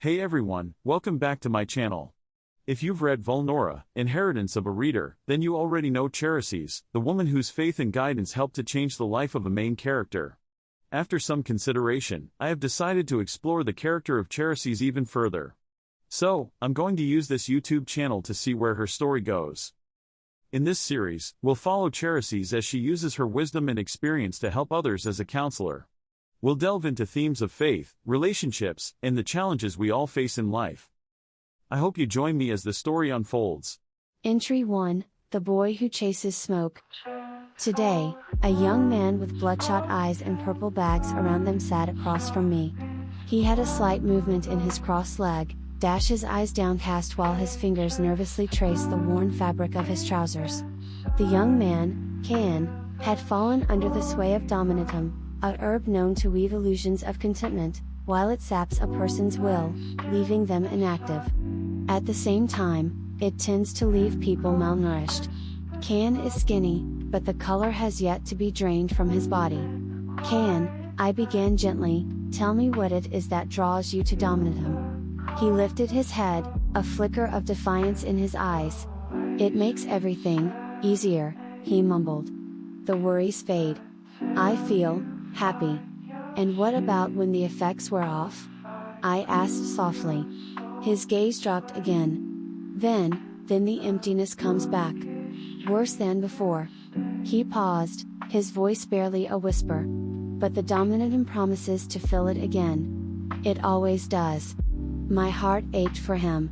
Hey everyone, welcome back to my channel. If you've read Vulnora, Inheritance of a Reader, then you already know Charisis, the woman whose faith and guidance helped to change the life of a main character. After some consideration, I have decided to explore the character of Charisis even further. So, I'm going to use this YouTube channel to see where her story goes. In this series, we'll follow Charisis as she uses her wisdom and experience to help others as a counselor. We'll delve into themes of faith, relationships, and the challenges we all face in life. I hope you join me as the story unfolds. Entry 1, The Boy Who Chases Smoke. Today, a young man with bloodshot eyes and purple bags around them sat across from me. He had a slight movement in his crossed leg, his eyes downcast while his fingers nervously traced the worn fabric of his trousers. The young man, Kaian, had fallen under the sway of Dominitum, a herb known to weave illusions of contentment, while it saps a person's will, leaving them inactive. At the same time, it tends to leave people malnourished. Kaian is skinny, but the color has yet to be drained from his body. Kaian, I began gently, tell me what it is that draws you to Dominitum. He lifted his head, a flicker of defiance in his eyes. It makes everything easier, he mumbled. The worries fade. I feel happy. And what about when the effects wear off? I asked softly. His gaze dropped again. Then the emptiness comes back. Worse than before. He paused, his voice barely a whisper. But the Dominitum promises to fill it again. It always does. My heart ached for him.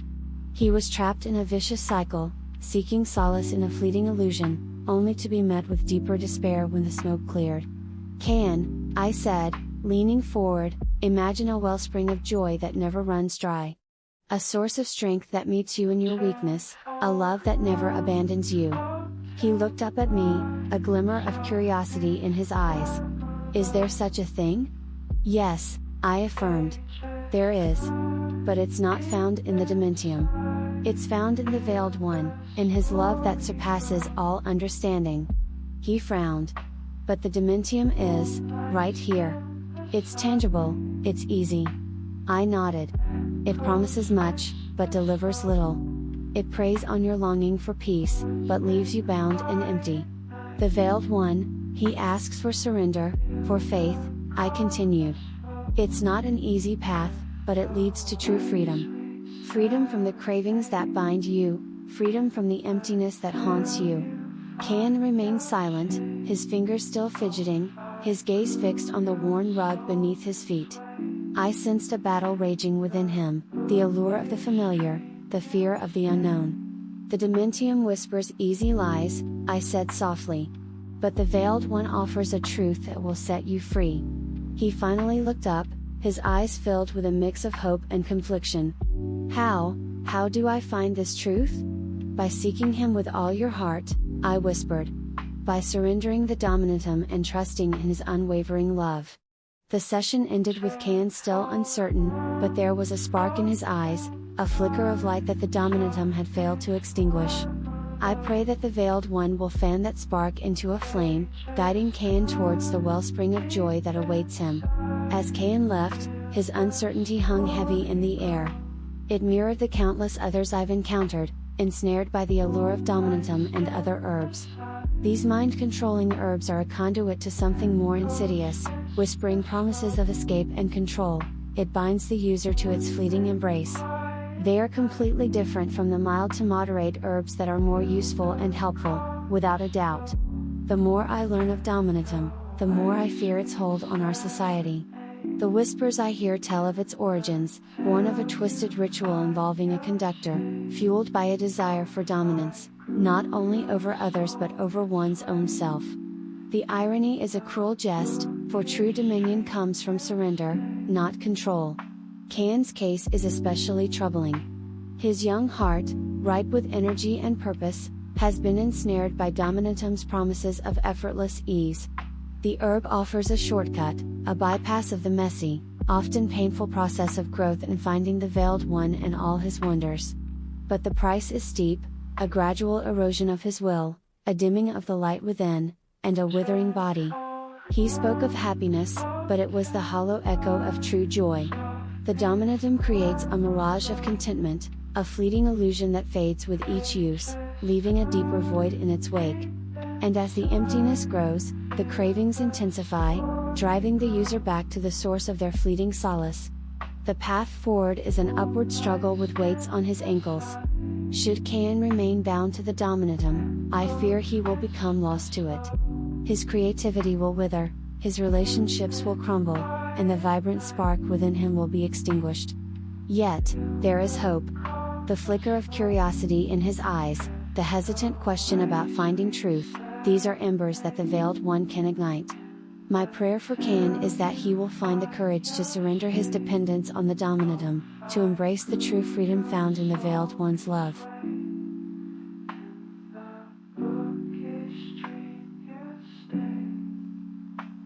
He was trapped in a vicious cycle, seeking solace in a fleeting illusion, only to be met with deeper despair when the smoke cleared. Kaian, I said, leaning forward, imagine a wellspring of joy that never runs dry. A source of strength that meets you in your weakness, a love that never abandons you. He looked up at me, a glimmer of curiosity in his eyes. Is there such a thing? Yes, I affirmed. There is. But it's not found in the Dominitum. It's found in the Veiled One, in his love that surpasses all understanding. He frowned. But the Dominitum is, right here. It's tangible, it's easy. I nodded. It promises much, but delivers little. It preys on your longing for peace, but leaves you bound and empty. The Veiled One, he asks for surrender, for faith, I continued. It's not an easy path, but it leads to true freedom. Freedom from the cravings that bind you, freedom from the emptiness that haunts you. Kaian remained silent, his fingers still fidgeting, his gaze fixed on the worn rug beneath his feet. I sensed a battle raging within him, the allure of the familiar, the fear of the unknown. The Dominitum whispers easy lies, I said softly. But the Veiled One offers a truth that will set you free. He finally looked up, his eyes filled with a mix of hope and confliction. How do I find this truth? By seeking him with all your heart, I whispered. By surrendering the Dominitum and trusting in his unwavering love. The session ended with Kaian still uncertain, but there was a spark in his eyes, a flicker of light that the Dominitum had failed to extinguish. I pray that the Veiled One will fan that spark into a flame, guiding Kaian towards the wellspring of joy that awaits him. As Kaian left, his uncertainty hung heavy in the air. It mirrored the countless others I've encountered, ensnared by the allure of Dominitum and other herbs. These mind-controlling herbs are a conduit to something more insidious, whispering promises of escape and control. It binds the user to its fleeting embrace. They are completely different from the mild to moderate herbs that are more useful and helpful, without a doubt. The more I learn of Dominitum, the more I fear its hold on our society. The whispers I hear tell of its origins, born of a twisted ritual involving a conductor, fueled by a desire for dominance, not only over others but over one's own self. The irony is a cruel jest, for true dominion comes from surrender, not control. Kaian's case is especially troubling. His young heart, ripe with energy and purpose, has been ensnared by Dominitum's promises of effortless ease. The herb offers a shortcut, a bypass of the messy, often painful process of growth and finding the Veiled One and all his wonders. But the price is steep, a gradual erosion of his will, a dimming of the light within, and a withering body. He spoke of happiness, but it was the hollow echo of true joy. The Dominitum creates a mirage of contentment, a fleeting illusion that fades with each use, leaving a deeper void in its wake. And as the emptiness grows, the cravings intensify, driving the user back to the source of their fleeting solace. The path forward is an upward struggle with weights on his ankles. Should Kaian remain bound to the Dominitum, I fear he will become lost to it. His creativity will wither, his relationships will crumble, and the vibrant spark within him will be extinguished. Yet, there is hope. The flicker of curiosity in his eyes, the hesitant question about finding truth, these are embers that the Veiled One can ignite. My prayer for Kaian is that he will find the courage to surrender his dependence on the Dominitum, to embrace the true freedom found in the Veiled One's love.